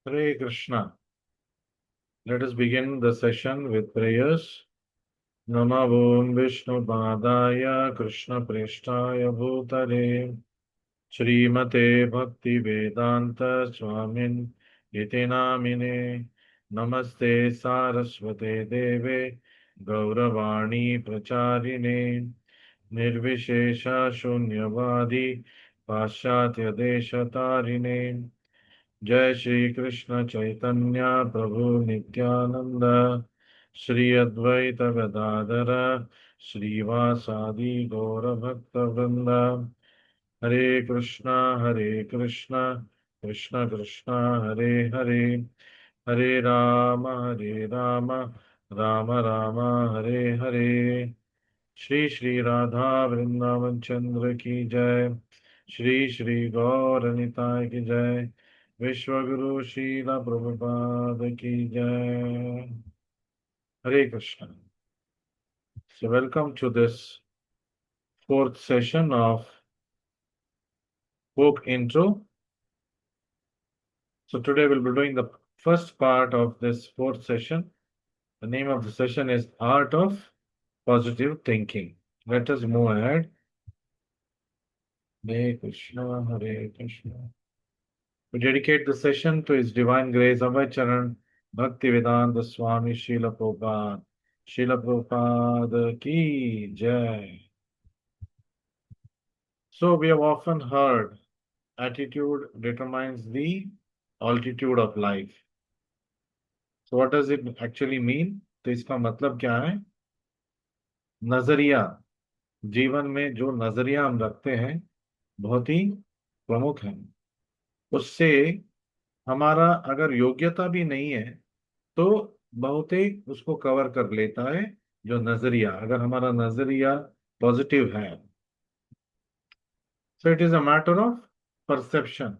Hare Krishna. Let us begin the session with prayers. Namavom Vishnu Padaya Krishna Preshtaya Bhutale Srimate Bhakti Vedanta Swamin Iti Namine Namaste Saraswate Deve Gauravani Pracharine Nirvishesha Shunyavadi Paschatya Deshatarine जय श्री कृष्ण चैतन्य प्रभु नित्यानंद श्री अद्वैत गदाधर श्रीवासादि गौर भक्त वृंद हरे कृष्ण कृष्ण कृष्ण हरे हरे हरे राम राम राम हरे हरे श्री श्री राधा वृंदावन चंद्र की जय। श्री श्री गौर निताय की जय। विश्व गुरु शीला प्रभुपाद की जय। हरे Krishna. So welcome to this fourth session of book intro. So today we'll be doing the first part of this fourth session. The name of the session is Art of Positive Thinking. Let us move ahead. Hare Krishna, Hare Krishna. We dedicate the session to His Divine Grace, Abhay Charan, Bhaktivedanta Swami Srila Prabhupada. Srila Prabhupada ki jai. So we have often heard attitude determines the altitude of life. So what does it actually mean? तो इसका मतलब क्या है? नजरिया, जीवन में जो नजरिया हम रखते हैं बहुत ही प्रमुख है। उससे हमारा अगर योग्यता भी नहीं है तो बहुत ही उसको कवर कर लेता है जो नजरिया, अगर हमारा नजरिया पॉजिटिव है। So it is a matter of perception.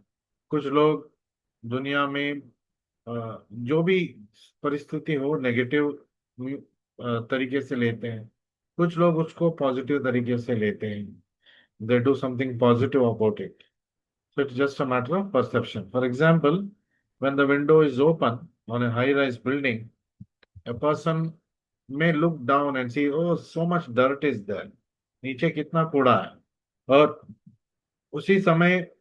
कुछ लोग दुनिया में जो भी परिस्थिति हो नेगेटिव तरीके से लेते हैं, कुछ लोग उसको पॉजिटिव तरीके से लेते हैं। They do something positive about it. So it's just a matter of perception. For example, when the window is open on a high-rise building, a person may look down and see, oh, so much dirt is there. नीचे कितना कूड़ा है। और उसी समय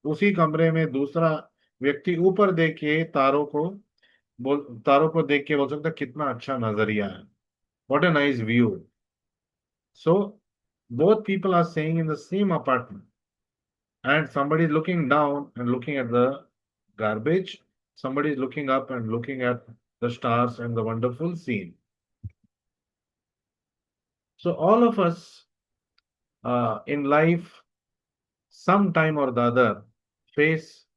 उसी कमरे में दूसरा व्यक्ति ऊपर देख के तारों को देख के बोल सकता है, कितना अच्छा नजरिया है। What a nice view. So both people are staying in the same apartment, and somebody is looking down and looking at the garbage. Somebody is looking up and looking at the stars and the wonderful scene. So all of us in life, sometime or the other, face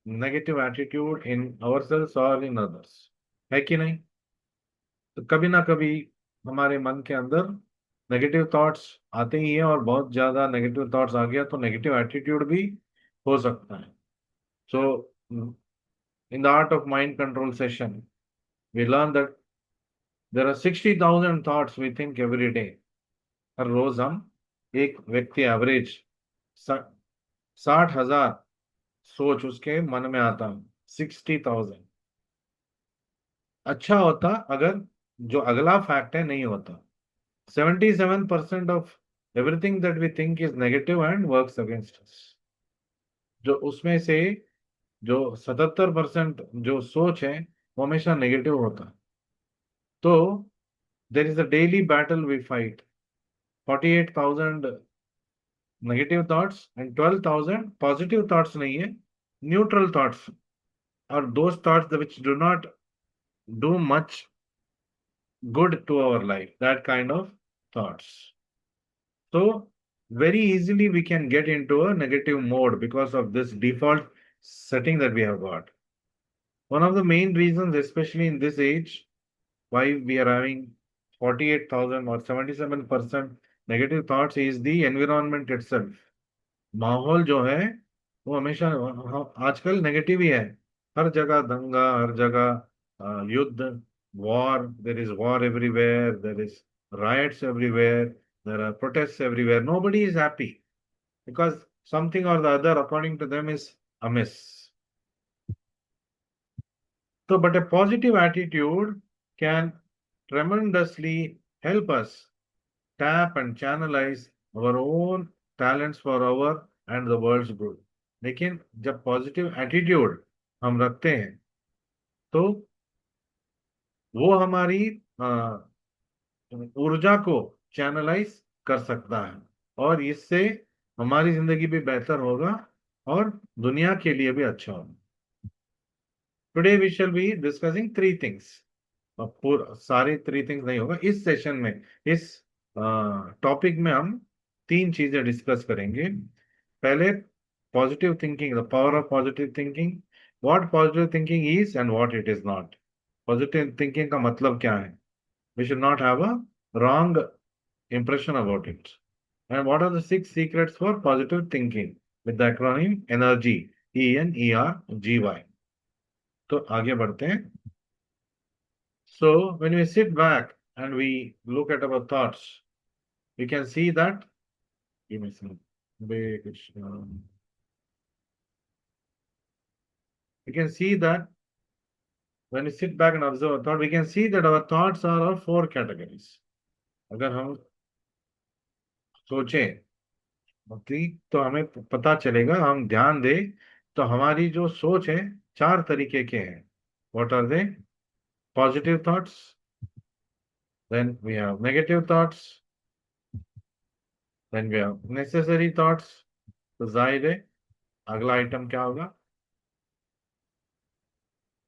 negative attitude in ourselves or in others. है कि नहीं? तो कभी ना कभी हमारे मन के अंदर नेगेटिव थॉट्स आते ही हैं, और बहुत ज्यादा नेगेटिव थॉट्स आ गया तो नेगेटिव एटीट्यूड भी हो सकता है। So in the art of mind control session we learn that there are 60,000 thoughts we think every day. हर रोज हम, एक व्यक्ति एवरेज 60,000 सोच उसके मन में आता है। 60,000। अच्छा होता अगर जो अगला फैक्ट है नहीं होता। 77% of everything that we think is negative and works against us. जो उसमें से जो 77% जो सोच है वो हमेशा नेगेटिव होता। तो there is a daily battle we fight. 48,000 negative thoughts and 12,000 positive thoughts नहीं है, न्यूट्रल थॉट्स, और those thoughts which do not do much good to our life, that kind of thoughts. So very easily we can get into a negative mode because of this default setting that we have got. One of the main reasons, especially in this age, why we are having 48,000 or 77% negative thoughts is the environment itself. माहौल जो है वो हमेशा आजकल negative ही है। हर जगह दंगा, हर जगह युद्ध, war. There is war everywhere. There is riots everywhere. There are protests everywhere. Nobody is happy because something or the other, according to them, is amiss. तो but a positive attitude can tremendously help us tap and channelize our own talents for our and the world's good. लेकिन जब positive attitude हम रखते हैं तो वो हमारी अ, ऊर्जा को चैनलाइज कर सकता है और इससे हमारी जिंदगी भी बेहतर होगा और दुनिया के लिए भी अच्छा होगा. Today we shall be discussing three things. अब पूरा सारे थ्री थिंग्स नहीं होगा इस सेशन में. इस टॉपिक में हम तीन चीजें डिस्कस करेंगे. पहले positive thinking, the power of positive thinking, what positive thinking is and what it is not. Positive thinking का मतलब क्या है. We should not have a wrong impression about it. And what are the six secrets for positive thinking with the acronym ENERGY, ENERGY. तो आगे बढ़ते हैं. So when we sit back and we look at our thoughts, we can see that. Give me some. We can see that when we sit back and observe our thought, we can see that our thoughts are of four categories. अगर हम सोचें ठीक तो हमें पता चलेगा, हम ध्यान दें तो हमारी जो सोच है चार तरीके के हैं. What are they. Positive thoughts, then we have negative thoughts, then we have necessary thoughts. तो जाहिर है अगला आइटम क्या होगा.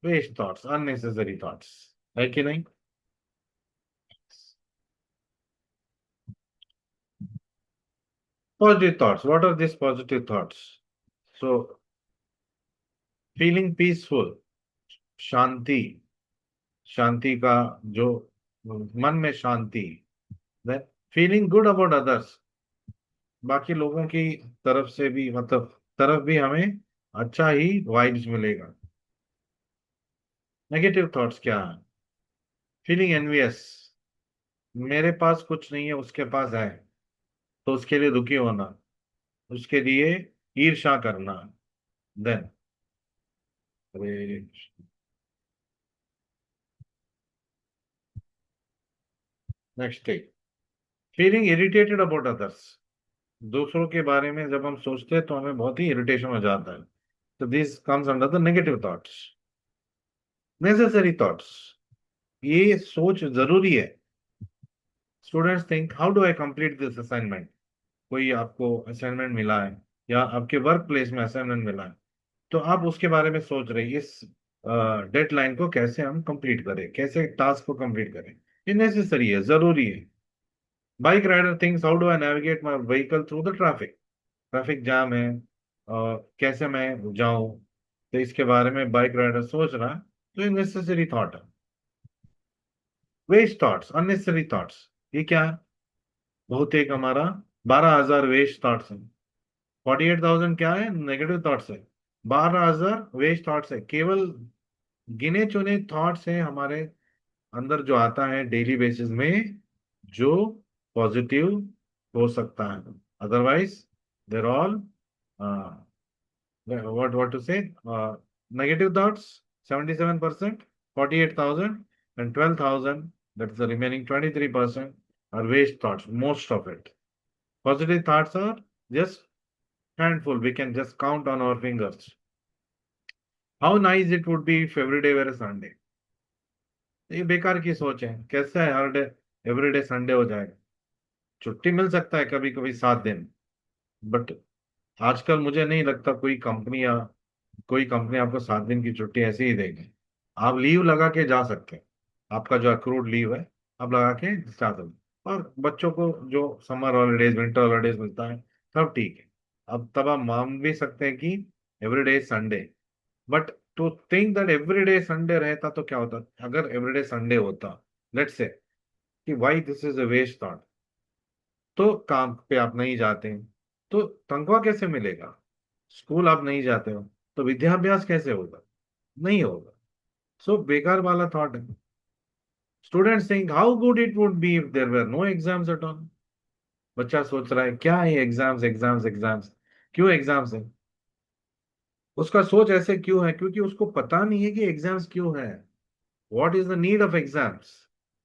Waste thoughts, unnecessary thoughts. है कि नहीं. Positive thoughts, what are this positive thoughts. So feeling peaceful, शांति, शांति का जो मन में शांति. Then feeling good about others, बाकी लोगों की तरफ से भी मतलब तरफ भी हमें अच्छा ही वाइब्स मिलेगा. नेगेटिव थॉट्स क्या है. फीलिंग एनवियस, मेरे पास कुछ नहीं है उसके पास है तो उसके लिए दुखी होना, उसके लिए ईर्ष्या करना. Then next thing, feeling irritated about others. दूसरों के बारे में जब हम सोचते हैं तो हमें बहुत ही इरिटेशन हो जाता है. तो this comes under the negative thoughts. Necessary thoughts, ये सोच जरूरी है. Students think how do I complete this assignment. कोई आपको असाइनमेंट मिला है या आपके वर्क प्लेस में असाइनमेंट मिला है तो आप उसके बारे में सोच रहे हैं इस डेडलाइन को कैसे हम कंप्लीट करें, कैसे टास्क को कंप्लीट करें. ये नेसेसरी है, जरूरी है. Bike rider thinks how do I navigate my vehicle through the traffic. Traffic jam है कैसे मैं जाऊं. तो इसके बारे में बाइक राइडर सोच रहा है तो ये नेसेसरी थॉट है. वेस्ट थॉट्स, अननेसेसरी थॉट्स, ये क्या है. बहुत एक हमारा 12,000 वेस्ट थॉट्स है. 48,000 क्या है, नेगेटिव थॉट्स है. 12,000 वेस्ट थॉट्स है. केवल गिने चुने थॉट्स हैं हमारे अंदर जो आता है डेली बेसिस में जो पॉजिटिव हो सकता है. Otherwise there all what to say, negative thoughts 77%, 48,000 and 12,000, that's the remaining 23% are waste thoughts, most of it. Positive thoughts are just handful, we can just count on our fingers. How nice it would be if every day were a Sunday. ये बेकार की सोच है. कैसे है हर day everyday Sunday हो जाएगा. छुट्टी मिल सकता है कभी कभी 7 दिन, बट आजकल मुझे नहीं लगता कोई कंपनी आपको 7 दिन की छुट्टी ऐसे ही देगी. आप लीव लगा के जा सकते हैं. आपका जो अक्रूड लीव है आप लगा के जा सकते हैं. और बच्चों को जो समर हॉलीडेज विंटर हॉलीडेज मिलता है तब ठीक है. अब तब आप मान भी सकते हैं कि everyday Sunday. But to think that everyday Sunday रहता तो क्या होता. अगर एवरीडे संडे होता, लेट्स से कि why this is a waste thought, तो काम पे आप नहीं जाते हैं तो तनख्वाह कैसे मिलेगा. स्कूल आप नहीं जाते हो तो विद्याभ्यास कैसे होगा. नहीं होगा. सो बेकार वाला थॉट है. Students think how good it would be if there were no exams at all. बच्चा सोच रहा है क्या है एग्जाम्स एग्जाम्स एग्जाम्स, क्यों एग्जाम्स है. उसका सोच ऐसे क्यों है? क्योंकि उसको पता नहीं है कि एग्जाम्स क्यों है। What is the need of exams?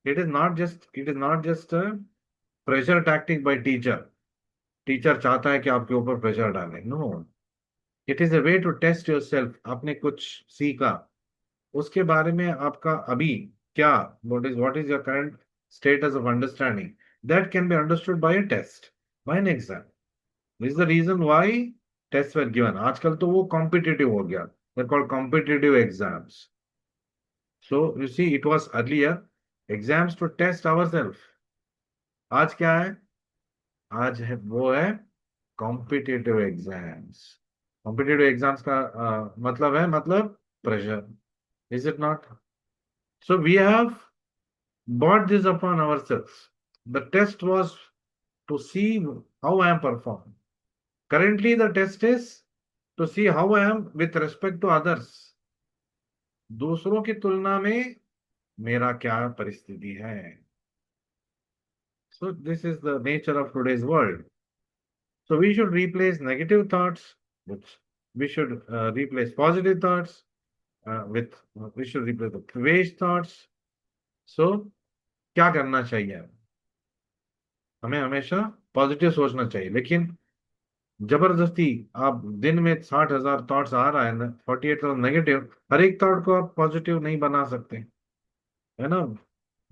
It is not just pressure tactic by teacher. Teacher चाहता है कि आपके ऊपर प्रेशर डाले, no. It is a way to test yourself. आपने कुछ सीखा, उसके बारे में आपका अभी क्या, what is your current status of understanding, that can be understood by a test, by an exam. This is the reason why test were given. आजकल तो वो कॉम्पिटिटिव हो गया, they called competitive exams. So you see, it was earlier exams to test our self. आज क्या है? आज है, वो है कॉम्पिटिटिव एग्जाम्स। कॉम्पिटिटिव एग्जाम्स का मतलब है, मतलब pressure, is it not? So we have brought this upon ourselves. The test was to see how I am performing. Currently, the test is to see how I am with respect to others. दूसरों की तुलना में मेरा क्या परिस्थिति है? So this is the nature of today's world. So we should replace negative thoughts with, we should replace positive thoughts with, we should replace the waste thoughts. So क्या करना चाहिए? हमें हमेशा पॉजिटिव सोचना चाहिए, लेकिन जबरदस्ती आप दिन में 60,000 थॉट्स आ रहा है ना, 48 नेगेटिव, हर एक थॉट को आप पॉजिटिव नहीं बना सकते, है ना?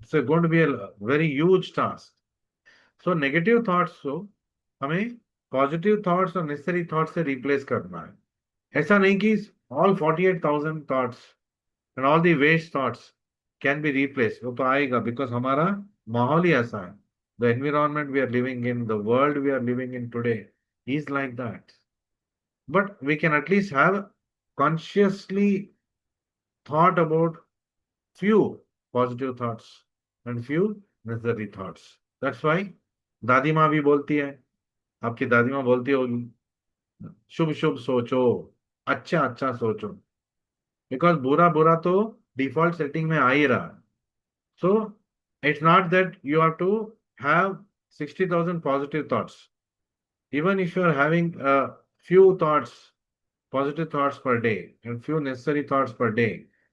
It's going to be a very huge task. So negative thoughts को हमें पॉजिटिव थॉट्स और नेसेसरी थॉट्स से रिप्लेस करना है। ऐसा नहीं कि all 48,000 thoughts and all the waste thoughts can be replace, वो तो आएगा, बिकॉज हमारा माहौल ही ऐसा है। The environment we are living in, the world we are living in today is like that. But we can at least have consciously thought about few positive thoughts and few necessary thoughts. That's why दादी माँ भी बोलती है, आपकी दादी माँ बोलती होगी, शुभ शुभ सोचो, अच्छा अच्छा सोचो। बिकॉज बुरा बुरा तो डिफॉल्ट सेटिंग में आ ही रहा है। So it's not that you have to have 60,000 positive thoughts. Even if you are having few thoughts, positive thoughts per day and few necessary thoughts per day,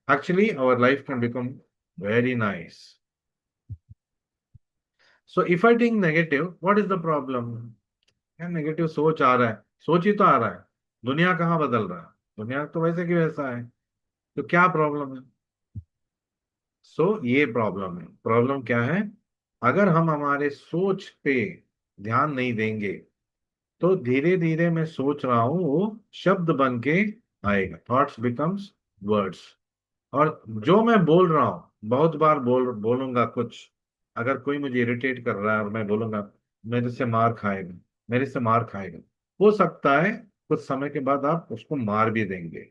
actually our life can become very nice. So if I think negative, what is the problem? क्या negative सोच आ रहा है, सोच ही तो आ रहा है, दुनिया कहाँ बदल रहा है? दुनिया तो वैसे की वैसा है, तो क्या प्रॉब्लम है? सो ये प्रॉब्लम है। प्रॉब्लम क्या है? अगर हम हमारे सोच पे ध्यान नहीं देंगे, तो धीरे धीरे मैं सोच रहा हूं वो शब्द बन के आएगा, थॉट्स बिकम्स वर्ड्स। और जो मैं बोल रहा हूँ, बहुत बार बोलूंगा कुछ, अगर कोई मुझे इरिटेट कर रहा है और मैं बोलूंगा मेरे से मार खाएगा, मेरे से मार खाएगा, हो सकता है कुछ समय के बाद आप उसको मार भी देंगे।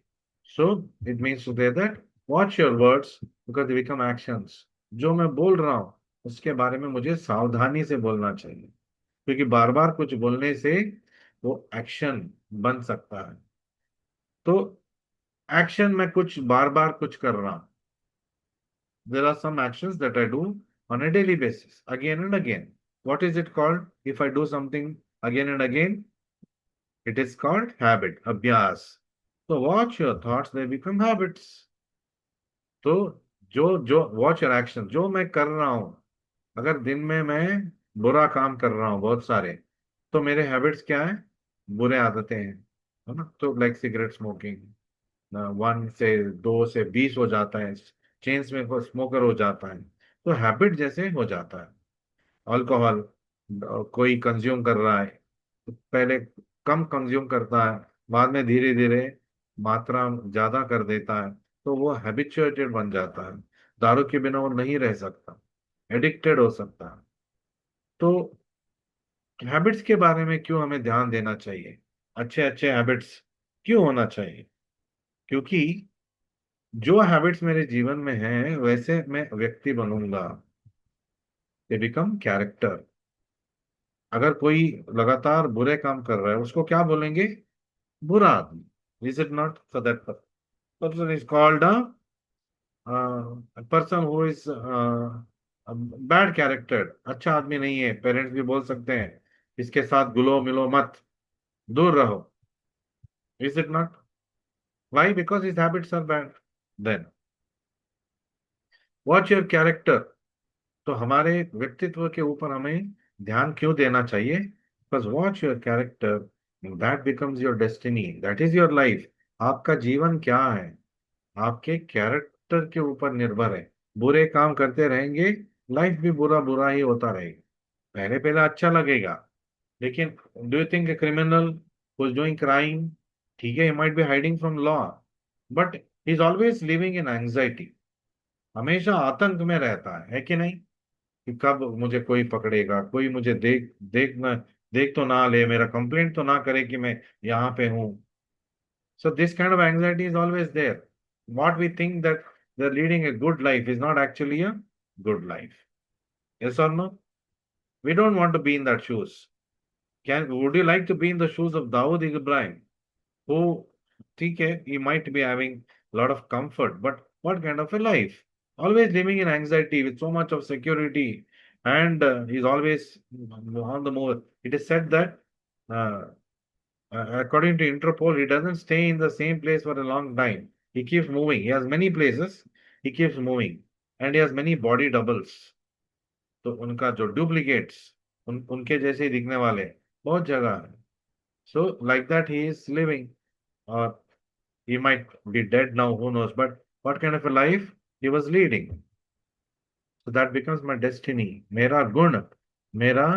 So it means to say that watch your words because they become actions. जो मैं बोल रहा हूँ उसके बारे में मुझे सावधानी से बोलना चाहिए, क्योंकि बार बार कुछ बोलने से वो एक्शन बन सकता है। तो एक्शन में कुछ बार बार कुछ कर रहा हूं, there are some actions that I do on a daily basis, again and again. What is it called? If I do something again and again, it is called habit, abhyas. So watch your thoughts, they become habits. तो जो जो watch your action, जो मैं कर रहा हूं, अगर दिन में मैं बुरा काम कर रहा हूं बहुत सारे, तो मेरे हैबिट्स क्या है? बुरे आदतें हैं, है ना? तो लाइक सिगरेट स्मोकिंग, 1 से 2 से 20 हो जाता है, चेन स्मोकर हो जाता है, तो हैबिट जैसे हो जाता है। अल्कोहल कोई कंज्यूम कर रहा है, तो पहले कम कंज्यूम करता है, बाद में धीरे धीरे मात्रा ज्यादा कर देता है, तो वो हैबिचुएटेड बन जाता है। दारू के बिना वो नहीं रह सकता, एडिक्टेड हो सकता है। तो हैबिट्स के बारे में क्यों हमें ध्यान देना चाहिए? अच्छे अच्छे हैबिट्स क्यों होना चाहिए? क्योंकि जो हैबिट्स मेरे जीवन में हैं वैसे मैं व्यक्ति बनूंगा, दे बिकम कैरेक्टर। अगर कोई लगातार बुरे काम कर रहा है, उसको क्या बोलेंगे? बुरा आदमी। Is it not? So that person is called a person who is bad character, अच्छा आदमी नहीं है। पेरेंट्स भी बोल सकते हैं इसके साथ घुलो मिलो मत, दूर रहो। Is it not? Why? Because his habits are bad. Then watch your character. तो हमारे व्यक्तित्व के ऊपर हमें ध्यान क्यों देना चाहिए? Because watch your character, that becomes your destiny, that is your life. आपका जीवन क्या है, आपके कैरेक्टर के ऊपर निर्भर है। बुरे काम करते रहेंगे, लाइफ भी बुरा बुरा ही होता रहेगा। पहले पहले अच्छा लगेगा, लेकिन do you think a criminal who is doing crime, ठीक है, he might be hiding from law, but he is always living in anxiety. हमेशा आतंक में रहता है कि नहीं? कि कब मुझे कोई पकड़ेगा, कोई मुझे देख तो ना ले, मेरा कंप्लेंट तो ना करे कि मैं यहाँ पे हूँ। So this kind of anxiety is always there. What we think that they're leading a good life is not actually a good life. Yes or no? We don't want to be in that shoes. Would you like to be in the shoes of Dawood Ibrahim, who, okay, he might be having a lot of comfort, but what kind of a life? Always living in anxiety with so much of security, and he's always on the move. It is said that uh, according to Interpol, he doesn't stay in the same place for a long time. He keeps moving. He has many places. He keeps moving, and he has many body doubles. तो उनका जो duplicates, उनके जैसे ही दिखने वाले बहुत जगह है। So like that he is living, or he might be dead now. Who knows? But what kind of a life he was leading? So that becomes my destiny. मेरा गुण, मेरा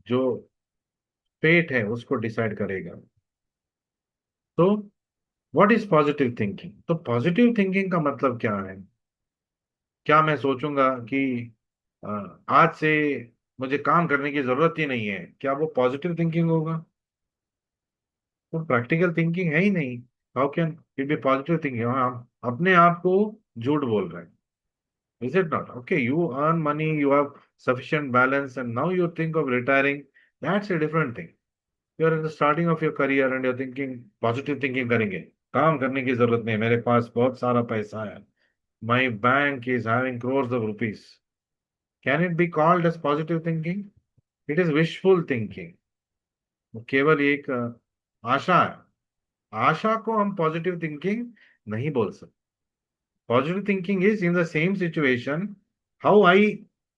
जो फेट है उसको डिसाइड करेगा। तो व्हाट इज पॉजिटिव थिंकिंग? तो positive thinking का मतलब क्या है? क्या मैं सोचूंगा कि अ, आज से मुझे काम करने की जरूरत ही नहीं है, क्या वो पॉजिटिव थिंकिंग होगा? वो प्रैक्टिकल थिंकिंग है ही नहीं। How can it be positive thinking? हम अपने आप को झूठ बोल रहे हैं। Is it not? Okay, you earn money, you have sufficient balance, and now you think of retiring. That's a different thing. You're in the starting of your career and you're thinking positive thinking करेंगे, काम करने की जरूरत नहीं, मेरे पास बहुत सारा पैसा है, my bank is having crores of rupees. Can it be called as positive thinking? It is wishful thinking. वो केवल एक आशा है। आशा को हम पॉजिटिव थिंकिंग नहीं बोल सकते। Positive thinking is in the same situation, how I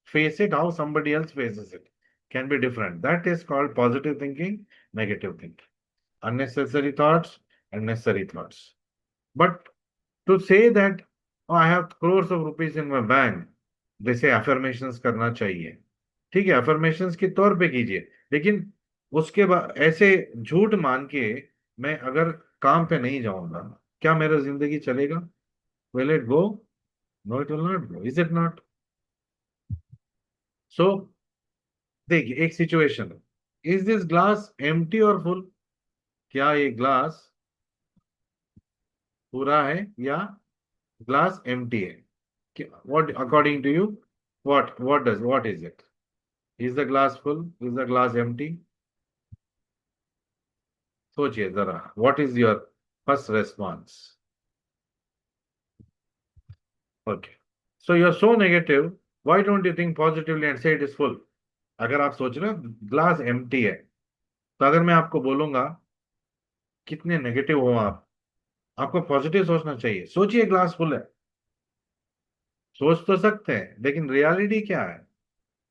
face it, how somebody else faces it can be different. That is called positive thinking, negative thinking. Unnecessary thoughts and necessary thoughts. But to say that, oh, I have crores of rupees in my bank, जैसे affirmations करना चाहिए, ठीक है, affirmations के तौर पे कीजिए, लेकिन उसके बाद ऐसे झूठ मान के मैं अगर काम पे नहीं जाऊंगा, क्या मेरा जिंदगी चलेगा? Will it go? No, it will not go. Is it not? So देखिए, एक सिचुएशन है, इज दिस ग्लास एम्प्टी और फुल? क्या ये ग्लास पूरा है या ग्लास एम्प्टी है? What, according to you, what is it? Is the glass full? Is the glass empty? सोचिए जरा, what is your first response? Okay, so you're so negative, why don't you think positively and say it is full? अगर आप सोच रहे हो glass empty है, तो अगर मैं आपको बोलूंगा कितने नेगेटिव हो आप, आपको पॉजिटिव सोचना चाहिए, सोचिए ग्लास फुल है। सोच तो सकते हैं, लेकिन रियलिटी क्या है?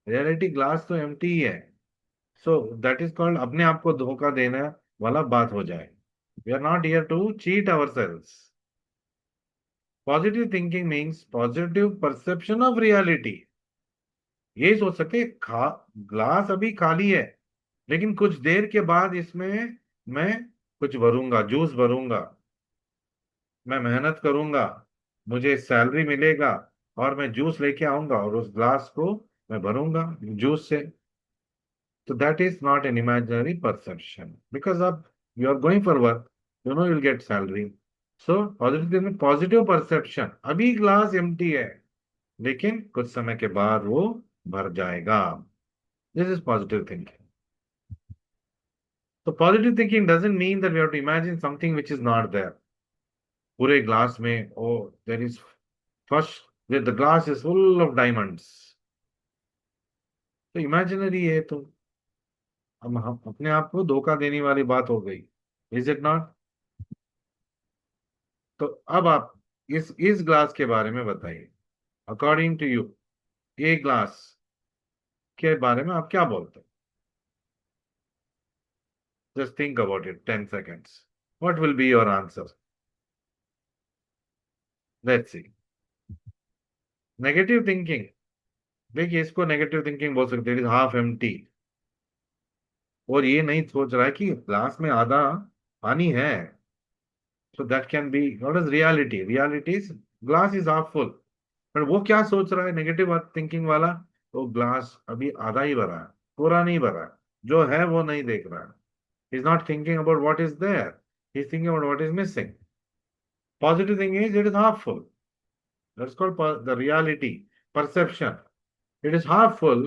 रियलिटी ग्लास तो एम्प्टी ही है। सो दैट इज कॉल्ड अपने आप को धोखा देने वाला बात हो जाए। We are not here to cheat ourselves. Positive thinking means positive perception of reality. ये सोच सकते हैं, ग्लास अभी खाली है, लेकिन कुछ देर के बाद इसमें मैं कुछ भरूंगा, जूस भरूंगा, मैं मेहनत करूंगा, मुझे सैलरी मिलेगा, और मैं जूस लेके आऊंगा और उस ग्लास को मैं भरूंगा जूस से। So that is not an imaginary perception, because of you are going for work, you know you'll get salary. So positive perception, अभी ग्लास एम्प्टी है, लेकिन कुछ समय के बाद वो भर जाएगा। This is positive thinking. तो positive thinking doesn't mean that we have to imagine something which is not there. पूरे ग्लास में oh there is first the glass is full of diamonds, तो इमेजिनरी है, तो हम अपने आप को धोखा देने वाली बात हो गई। Is it not? तो अब आप इस ग्लास के बारे में बताइए, अकॉर्डिंग टू यू, ये ग्लास के बारे में आप क्या बोलते हैं? Just think about it 10 seconds. What will be your answer? Let's see. Negative thinking, देखिए इसको नेगेटिव थिंकिंग बोल सकते हैं, हाफ एम्प्टी। और ये नहीं सोच रहा है कि ग्लास में आधा पानी है। So that can be what is reality, reality is glass is half full. पर वो क्या सोच रहा है नेगेटिव थिंकिंग वाला? वो ग्लास अभी आधा ही भरा है, पूरा नहीं भरा है, जो है वो नहीं देख रहा है। Is not thinking about what is there, he is thinking about what is missing. Positive thinking is it is half full, that's called the reality, perception. It is half full,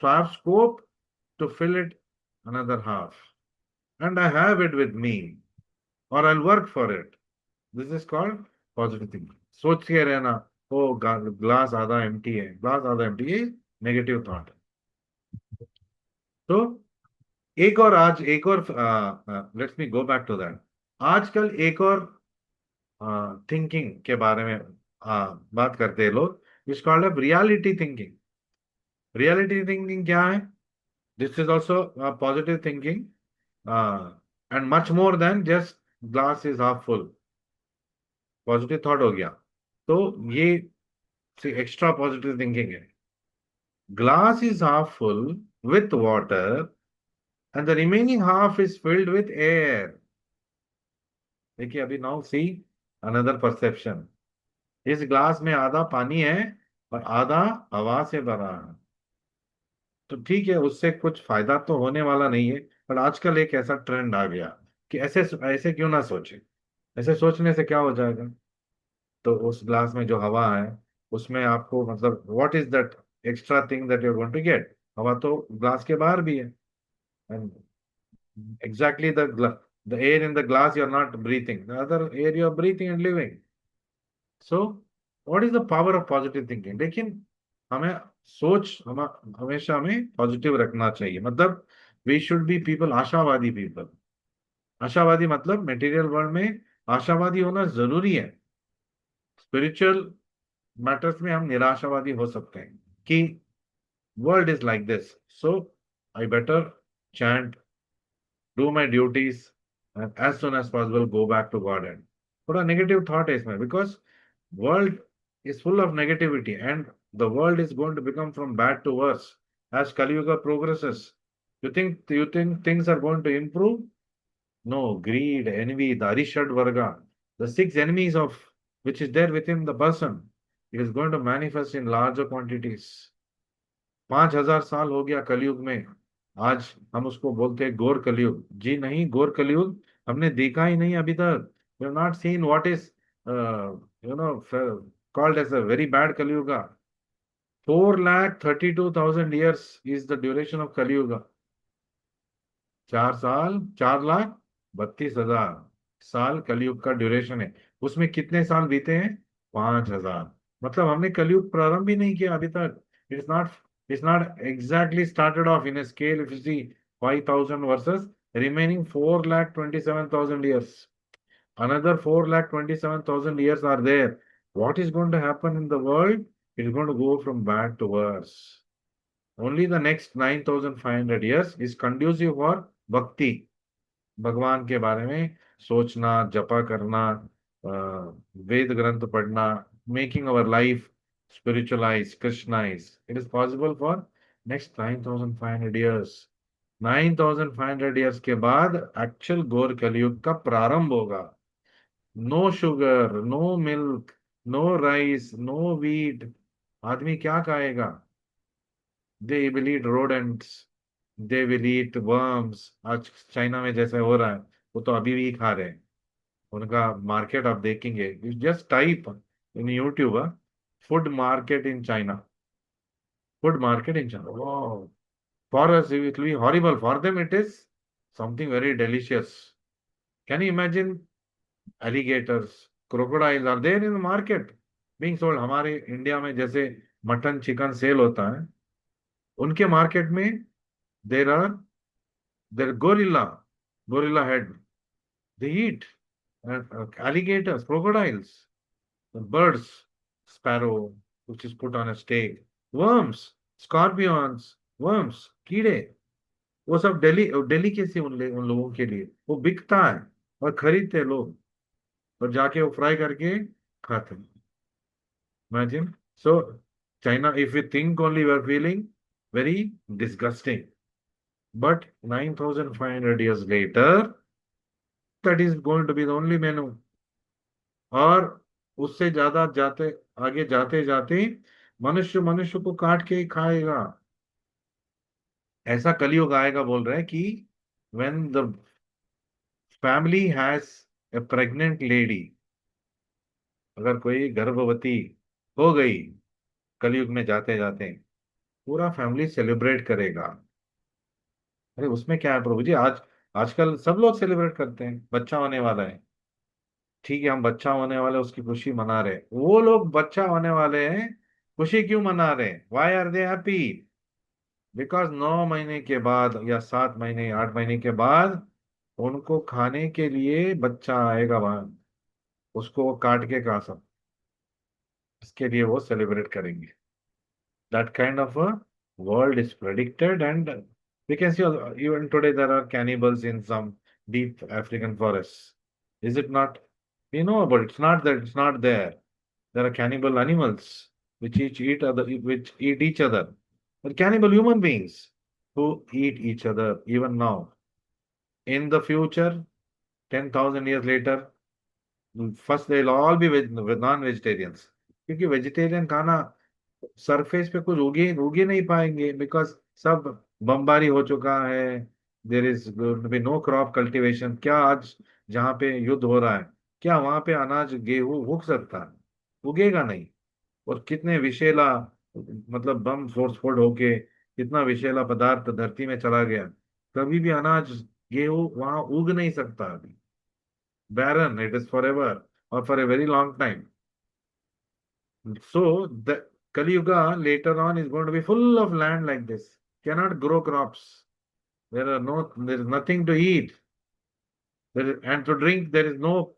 so I have scope to fill it another half. And I have it with me, or I'll work for it. This is called positive thinking. सोच के रहना, oh glass आधा empty है, glass आधा empty है, negative thought. तो एक और आज एक और let's me go back to that. आजकल एक और थिंकिंग के बारे में बात करते हैं लोग, इस called reality thinking. Reality thinking क्या है? This is also positive thinking, and much more than just glass is half full. Positive thought हो गया, तो ये एक्स्ट्रा पॉजिटिव थिंकिंग है। Glass is half full with water and the remaining half is filled with air. देखिए अभी now see another perception. इस glass में आधा पानी है और आधा हवा से भरा है। तो ठीक है, उससे कुछ फायदा तो होने वाला नहीं है, पर आजकल एक ऐसा ट्रेंड आ गया कि ऐसे ऐसे क्यों ना सोचे। ऐसे सोचने से क्या हो जाएगा? तो उस ग्लास में जो हवा है, उसमें आपको मतलब what is that extra thing that you want to get? हवा तो ग्लास के बाहर भी है, and exactly the air in the glass you are not breathing, the other air you are breathing and living. So what is the power of positive thinking? लेकिन हमें सोच हमेशा हमें पॉजिटिव रखना चाहिए, मतलब वी शुड बी पीपल, आशावादी people. आशावादी मतलब मटेरियल वर्ल्ड में आशावादी होना जरूरी है। स्पिरिचुअल मैटर्स में हम निराशावादी हो सकते हैं कि world is like this, so I better chant, do my duties and as soon as possible go back to God. And थोड़ा नेगेटिव थॉट है इसमें, because world is full of negativity and the world is going to become from bad to worse as Kali Yuga progresses. You think things are going to improve? No, greed, envy, the Arishad Varga, the six enemies of which is there within the person, it is going to manifest in larger quantities. 5,000 साल हो गया कलयुग में, आज हम उसको बोलते हैं घोर कलयुग। जी नहीं, घोर कलयुग हमने देखा ही नहीं अभी तक। We have not seen what is called as a very bad Kali Yuga. 4,32,000 years is the duration of Kali Yuga. 4 साल, 4,32,000 साल कलयुग का ड्यूरेशन है। उसमें कितने साल बीते हैं? 5,000। मतलब हमने कलयुग प्रारंभ भी नहीं किया अभी तक। It's not exactly started off in a scale if you see 5,000 versus remaining 4,27,000 years. Another 4,27,000 years are there. What is going to happen in the world? It is going to go from bad to worse. Only the next 9,500 years is conducive for भक्ति, भगवान के बारे में सोचना, जपा करना, वेद ग्रंथ पढ़ना, making our life spiritualize, Krishnaize. It is possible for next 9,500 years. 9,500 years के बाद एक्चुअल घोर कलयुग का प्रारंभ होगा। No sugar, no milk, no rice, no wheat. आदमी क्या खाएगा? They will eat rodents, they will eat worms। आज चाइना में जैसे हो रहा है, वो तो अभी भी खा रहे हैं। उनका मार्केट आप देखेंगे, just type in YouTube, food market in China, food market in China. वाह, for us it will be horrible, for them it is something very delicious. Can you imagine? Alligators, crocodiles are there in the market being sold. हमारे India में जैसे mutton chicken cell होता है, उनके market में there are gorilla, gorilla head, they eat. alligators, crocodiles, birds, sparrow, which is put on a stake, worms, scorpions, worms, कीड़े, वो सब डेलिकेसी उन लोगों के लिए, वो बिकता है और खरीदते हैं लोग और जाके वो फ्राई करके खाते हैं. Imagine. So, China, if you think only, we are feeling very disgusting. But 9,500 years later, that is going to be the only menu. और उससे ज्यादा जाते आगे जाते जाते मनुष्य मनुष्य को काट के ही खाएगा. ऐसा कलयुग आएगा बोल रहे हैं कि when the family has a pregnant lady, अगर कोई गर्भवती हो गई कलयुग में जाते जाते, पूरा फैमिली सेलिब्रेट करेगा. अरे उसमें क्या है प्रभु जी, आजकल सब लोग सेलिब्रेट करते हैं, बच्चा होने वाला है. ठीक है, हम बच्चा होने वाले उसकी खुशी मना रहे हैं. वो लोग बच्चा होने वाले हैं, खुशी क्यों मना रहे हैं? Why are they happy? Because 9 महीने के बाद या 7 महीने 8 महीने के बाद उनको खाने के लिए बच्चा आएगा वहां, उसको वो काट के खा सब, इसके लिए वो सेलिब्रेट करेंगे. That kind of a world is predicted, and we can see even today there are cannibals in some deep African forests. Is it not? We know about it. It's not that it's not there. There are cannibal animals which eat each other. But cannibal human beings who eat each other even now. In the future, 10,000 years later, first they'll all be non-vegetarians. क्योंकि vegetarian खाना surface पे कुछ उगे उगे नहीं पाएंगे, because सब बमबारी हो चुका है. There is be no crop cultivation. क्या आज जहाँ पे युद्ध हो रहा है, क्या वहां पे अनाज गेहूं उग सकता है? उगेगा नहीं. और कितने विषैला, मतलब बम फोर्सफोर्ड होके कितना विषैला पदार्थ धरती में चला गया, कभी भी अनाज गेहूं वहां उग नहीं सकता अभी. बैरन इट इज फॉर एवर और for a very long time. So the Kali Yuga later on is going to be full of land like this. Cannot grow crops. There is nothing to eat. And to drink, there is no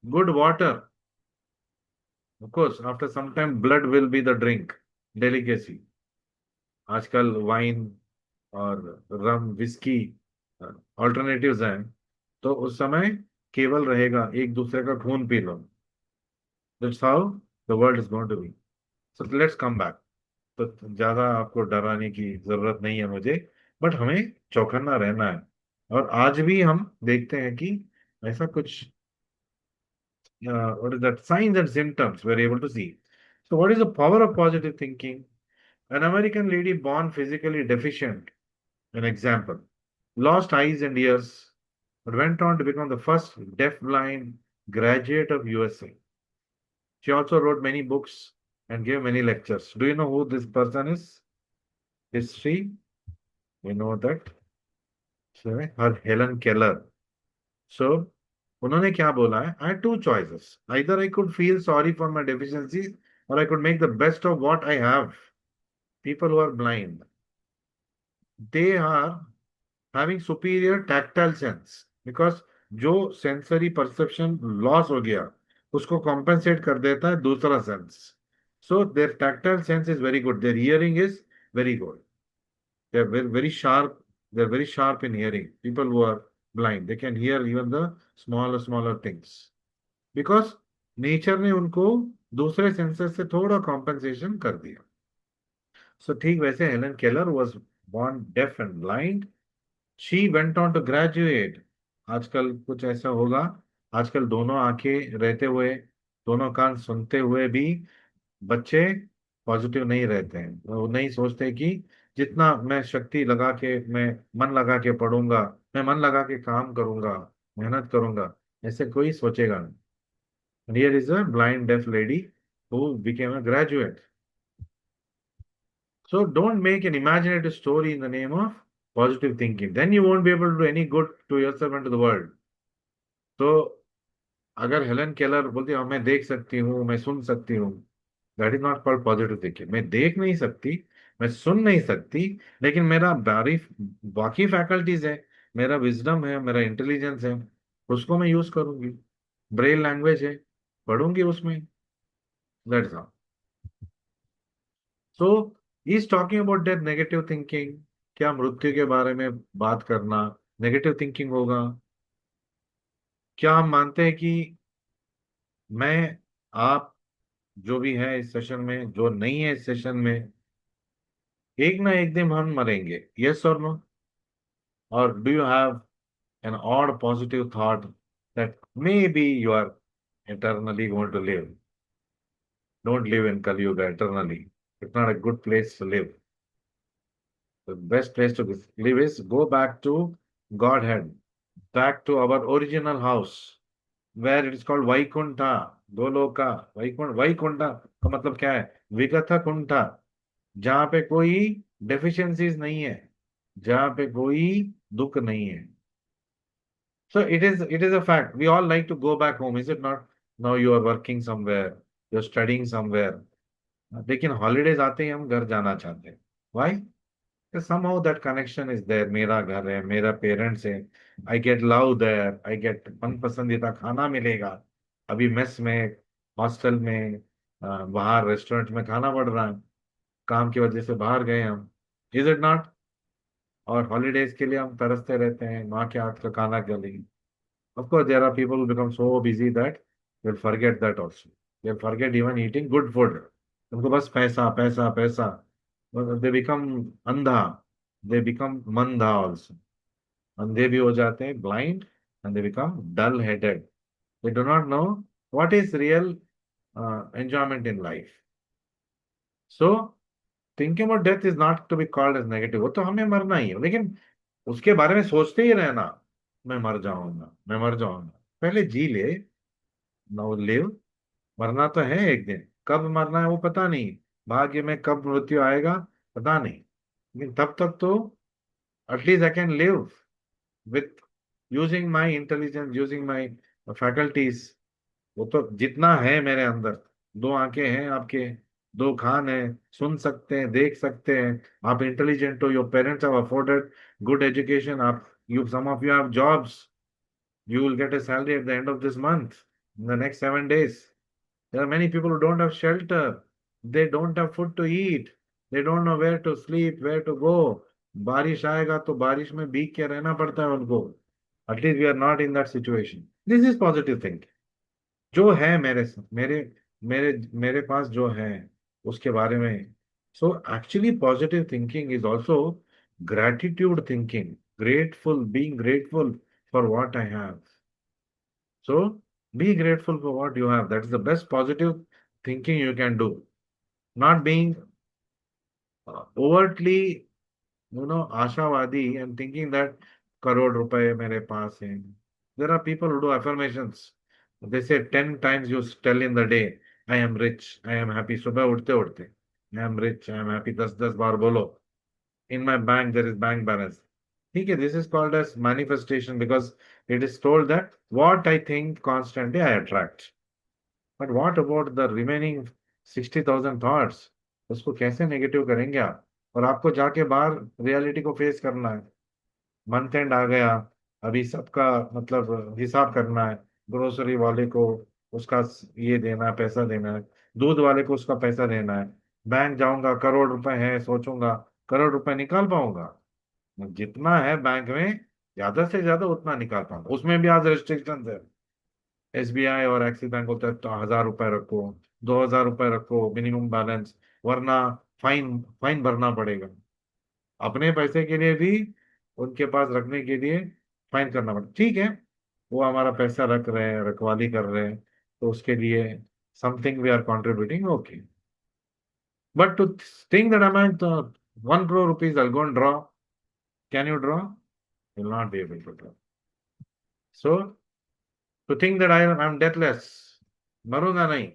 good water. Of course, after some time, blood will be the drink, delicacy. आजकल wine और rum whisky alternatives हैं, तो उस समय केवल रहेगा एक दूसरे का खून P low. That's how the world is going to be. So let's come back. तो ज्यादा आपको डराने की जरूरत नहीं है मुझे, बट हमें चौकन्ना रहना है. और आज भी हम देखते हैं कि ऐसा कुछ, what is that, signs and symptoms we're able to see. So what is the power of positive thinking? An American lady born physically deficient, an example, lost eyes and ears, but went on to become the first deaf-blind graduate of USA. She also wrote many books and gave many lectures. Do you know who this person is? History, we know that. So, her Helen Keller. So, उन्होंने क्या बोला है? I had two choices. Either I could feel sorry for my deficiencies or I could make the best of what I have. People who are blind, they are having superior tactile sense because जो sensory perception loss हो गया उसको compensate कर देता है दूसरा sense. So their tactile sense is very good. Their hearing is very good. They're very sharp. They're very sharp in hearing. People who are blind, they can hear even the smaller things because nature ने उनको दूसरे sensor से थोड़ा compensation कर दिया. So ठीक वैसे Helen Keller was born deaf and blind. She went on to graduate. आजकल कुछ ऐसा होगा, आजकल दोनों आंखें रहते हुए, दोनों कान सुनते हुए भी बच्चे पॉजिटिव नहीं रहते हैं. वो नहीं सोचते कि जितना मैं शक्ति लगा के, मैं मन लगा के पढ़ूंगा, मैं मन लगा के काम करूंगा, मेहनत करूंगा, ऐसे कोई सोचेगा नहीं. And here is a blind deaf lady who became a graduate. So don't make an imaginative story in the name of positive thinking. Then you won't be able to do any good to yourself and to the world. तो अगर Helen Keller बोलती है मैं देख सकती हूँ, मैं सुन सकती हूँ, that is not called positive thinking. मैं देख नहीं सकती, मैं सुन नहीं सकती, लेकिन मेरा बारी बाकी फैकल्टीज है, मेरा विजडम है, मेरा इंटेलिजेंस है, उसको मैं यूज करूंगी. ब्रेल लैंग्वेज है, पढ़ूंगी उसमें, that's all. So is talking about that negative thinking. क्या मृत्यु के बारे में बात करना नेगेटिव थिंकिंग होगा? क्या हम मानते हैं कि मैं, आप, जो भी है इस सेशन में, जो नहीं है इस सेशन में, एक ना एक दिन हम मरेंगे, यस और नो? और do you have an odd positive thought that maybe you are eternally going to live? Don't live in Kali Yuga eternally. It's not a good place to live. The best place to live is go back to Godhead, back to our original house, where it is called Vaikunta, Goloka, Vaikunta. Vaikunta का मतलब क्या है? विगत कुंठा, जहां पे कोई deficiencies नहीं है, जहां पे कोई दुख नहीं है। So it is a fact. We all like to go back home, is it not? Now you are working somewhere, you're studying somewhere. लेकिन हॉलीडेज आते ही हम घर जाना चाहते हैं। Why? Because somehow that connection is there. मेरा घर है, मेरा पेरेंट्स है, I get love there, I get मन पसंदीदा खाना मिलेगा। अभी मेस में, हॉस्टल में, बाहर रेस्टोरेंट में खाना पड़ रहा है, काम की वजह से बाहर गए हम, इज इट नॉट? और हॉलीडेज के लिए हम तरसते रहते हैं, माँ के हाथ का खाना के लिए। Of course, there are people who become so busy that they'll forget that also. They'll forget even eating good food. उनको बस पैसा पैसा पैसा। They become अंधा, they become मंदा also. अंधे भी हो जाते हैं, blind, and they become dull-headed. They do not know what is real enjoyment in life. So, thinking about death is not to be called as negative. वो तो हमें मरना ही है, लेकिन उसके बारे में सोचते ही रहना, मैं मर जाऊंगा, मैं मर जाऊंगा। पहले जी ले, नाउ लिव। मरना तो है एक दिन, कब मरना है वो पता नहीं, भाग्य में कब मृत्यु आएगा पता नहीं, लेकिन तब तक तो at least I can live with using my intelligence, using my faculties. वो तो जितना है मेरे अंदर, दो आंखें हैं आपके, दो कान हैं, सुन सकते हैं, देख सकते हैं, आप इंटेलिजेंट हो, your parents have afforded good education, आप, you, some of you have jobs, you will get a salary at the end of this month, in the next 7 days. There are many people who don't have shelter. They don't have food to eat. They don't know where to sleep, where to go. बारिश आएगा तो बारिश में भीग के रहना पड़ता है उनको। At least we are not in that situation. This is positive thinking. जो है मेरे मेरे मेरे पास जो है उसके बारे में। So actually positive thinking is also gratitude thinking. Grateful, being grateful for what I have. So be grateful for what you have. That's the best positive thinking you can do. Not being overtly, आशावादी and thinking that crore रुपए मेरे पास हैं. There are people who do affirmations. They say 10 times you tell in the day, I am rich, I am happy. सुबह उठते उठते, I am rich, I am happy. 10 बार बोलो. In my bank there is bank balance. ठीक है, this is called as manifestation because it is told that what I think constantly I attract. But what about the remaining 60,000 thoughts? उसको कैसे negative करेंगे आप? और आपको जाके बाहर रियलिटी को फेस करना है। मंथ एंड आ गया, अभी सबका मतलब हिसाब करना है। ग्रोसरी वाले को उसका ये देना है, पैसा देना है, दूध वाले को उसका पैसा देना है। बैंक जाऊंगा, करोड़ रुपए है, सोचूंगा करोड़ रुपए निकाल पाऊंगा? जितना है बैंक में, ज्यादा से ज्यादा उतना निकाल पाऊंगा। उसमें भी आज रेस्ट्रिक्शन है। एसबीआई और एक्सिस बैंक होता है तो 1,000 रुपए रखो, 2,000 रुपए रखो मिनिमम बैलेंस, वरना फाइन फाइन भरना पड़ेगा। अपने पैसे के लिए भी उनके पास रखने के लिए फाइन करना पड़ता। ठीक है, वो हमारा पैसा रख रहे हैं, रखवाली कर रहे हैं, तो उसके लिए something we are contributing, okay. But to think that I am 1 crore rupees I'll go and draw, can you draw? You'll not be able to draw. So to think that I'm deathless, मरूंगा नहीं,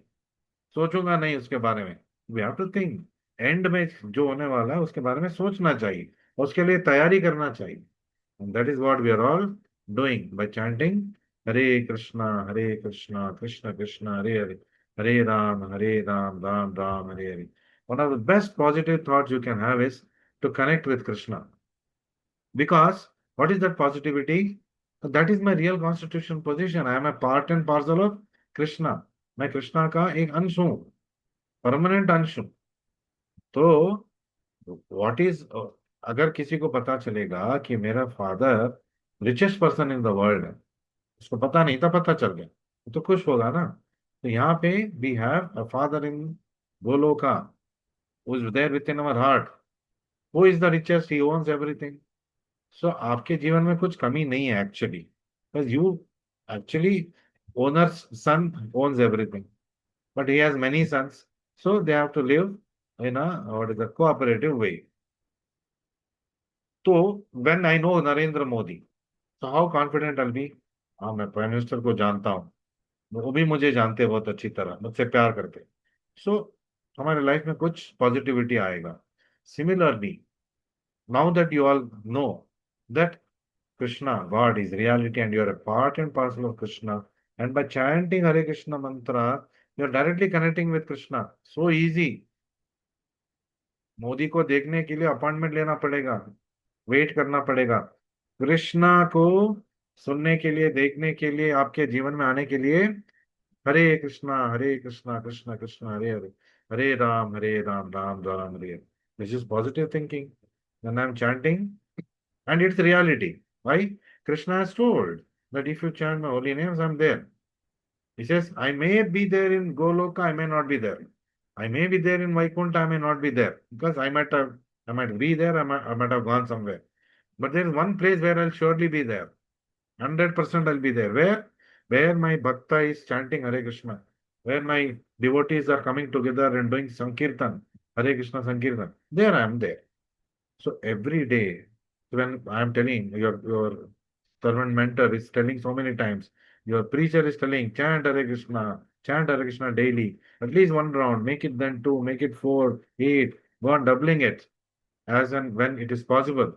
सोचूंगा नहीं उसके बारे में, we have to think. End में जो होने वाला है उसके बारे में सोचना चाहिए, उसके लिए तैयारी करना चाहिए। And that is what we are all doing by chanting Hare Krishna Krishna Krishna Hare Hare, Hare Ram Ram Hare Hare. One of the best positive thoughts you can have is to connect with Krishna. Because what is that positivity? That is my real constitution position. I am a part and parcel of Krishna. मैं कृष्णा का एक अंश हूँ, permanent अंश हूँ. तो what is, अगर किसी को पता चलेगा कि मेरा father richest person in the world है, उसको पता नहीं था, पता चल गया, तो खुश होगा ना. तो यहाँ पे we have a father in Goloka who is there within our heart. Who is the richest, he owns everything. So आपके जीवन में कुछ कमी नहीं है actually, because you actually, owner's son owns everything, but he has many sons, so they have to live in a, what is the cooperative way. तो when I know Narendra Modi, so how confident I'll be. हाँ, मैं prime minister को जानता हूँ, वो भी मुझे जानते हैं बहुत अच्छी तरह, मुझसे प्यार करते. सो हमारे लाइफ में कुछ पॉजिटिविटी आएगा. Similarly, now that you all know that Krishna, God is reality and you are a part and parcel of Krishna, and by chanting Hare Krishna mantra, you are directly connecting with Krishna. So easy. Modi को देखने के लिए appointment लेना पड़ेगा, wait करना पड़ेगा. कृष्णा को सुनने के लिए, देखने के लिए, आपके जीवन में आने के लिए, Hare Krishna Krishna Krishna Hare Hare, Hare Ram Ram Ram Hare Hare. This is positive thinking. When I'm chanting, and it's reality. Why? Krishna has told that if you chant my holy names, I'm there. He says, I may be there in Goloka, I may not be there. I may be there in Vaikuntha, I may not be there. Because I might be there, I might have gone somewhere. But there is one place where I'll surely be there. 100% I'll be there. Where? Where my bhakta is chanting Hare Krishna. Where my devotees are coming together and doing Sankirtan, Hare Krishna Sankirtan. There I am there. So every day, when I am telling, your servant mentor is telling so many times, your preacher is telling, chant Hare Krishna daily, at least one round, make it then two, make it four, eight, go on doubling it as and when it is possible.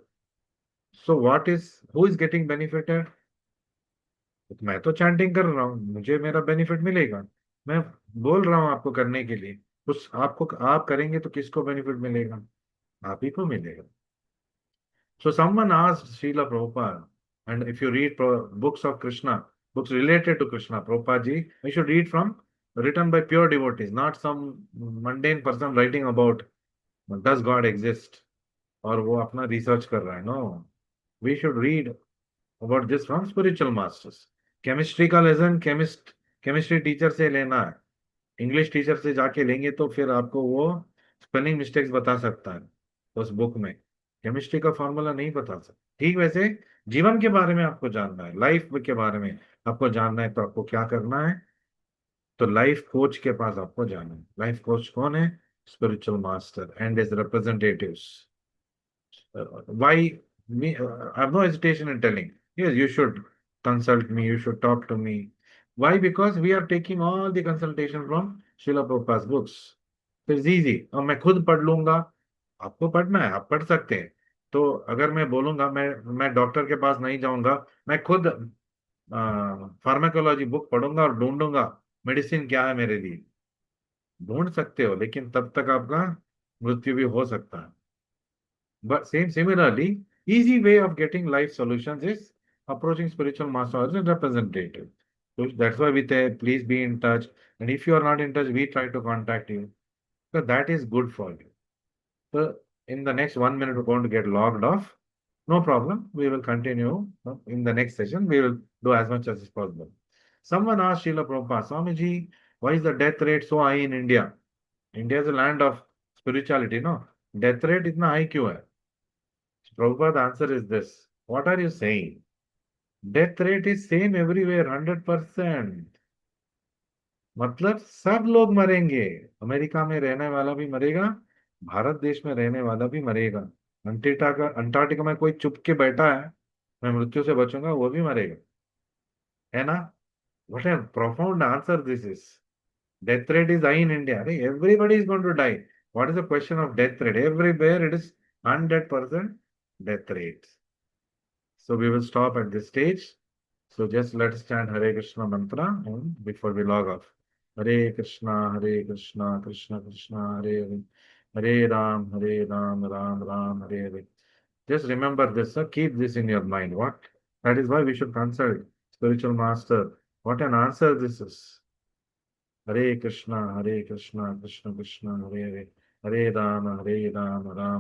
So who is getting benefited? मैं तो chanting कर रहा हूँ, मुझे मेरा benefit मिलेगा. मैं बोल रहा हूँ आपको करने के लिए, उस आपको आप करेंगे तो किसको बेनिफिट मिलेगा? आप ही को मिलेगा. So someone asked Srila Prabhupada, and if you read books of Krishna, books related to Krishna, Prabhupada ji, you should read from, written by pure devotees, not some mundane person writing about does God exist, और वो अपना research कर रहा है. No, we should read about this from spiritual masters. Chemistry का lesson chemistry teacher से लेना है. इंग्लिश टीचर से जाके लेंगे तो फिर आपको वो स्पेलिंग मिस्टेक्स बता सकता है उस बुक में. केमिस्ट्री का फॉर्मूला नहीं बता सकता. ठीक वैसे जीवन के बारे में आपको जानना है, लाइफ के बारे में आपको जानना है, तो आपको क्या करना है? तो लाइफ कोच के पास आपको जाना है. लाइफ कोच कौन है? Spiritual master and his representatives. Why me? I have no hesitation in telling. Yes, you should consult me. You should talk to me. Why? Because we are taking all the consultation from Srila Prabhupada's books. So it's easy. अब मैं खुद पढ़ लूंगा. आपको पढ़ना है, आप पढ़ सकते हैं. तो अगर मैं बोलूंगा, मैं डॉक्टर के पास नहीं जाऊंगा, मैं खुद फार्माकोलॉजी बुक पढ़ूंगा और ढूंढूंगा मेडिसिन क्या है मेरे लिए. ढूंढ सकते हो, लेकिन तब तक आपका मृत्यु भी हो सकता है. But similarly, easy way of getting life solutions is approaching spiritual master as a representative. So that's why we say, please be in touch. And if you are not in touch, we try to contact you. So that is good for you. So in the next 1 minute, we're going to get logged off. No problem. We will continue in the next session. We will do as much as is possible. Someone asked Srila Prabhupada, Swamiji, why is the death rate so high in India? India is a land of spirituality, no? Death rate इतना high क्यों है? Prabhupada answer is this. What are you saying? Death rate is same everywhere, 100%. मतलब सब लोग मरेंगे. America में रहने वाला भी मरेगा, भारत देश में रहने वाला भी मरेगा. अंटार्कटिका में कोई चुप के बैठा है, मैं मृत्यु से बचूंगा, वो भी मरेगा. है ना? What a profound answer this is. Death rate is high in India. अरे, everybody is going to die. What is the question of death rate? Everywhere it is 100% death rate. So we will stop at this stage. So just let's chant Hare Krishna mantra before we log off. Hare Krishna, Krishna Krishna, Hare Hare. Hare Ram, Ram Ram, Hare Hare. Just remember this, sir. Keep this in your mind. What? That is why we should consult spiritual master. What an answer this is. Hare Krishna, Krishna Krishna, Hare Hare, Hare Rama, Rama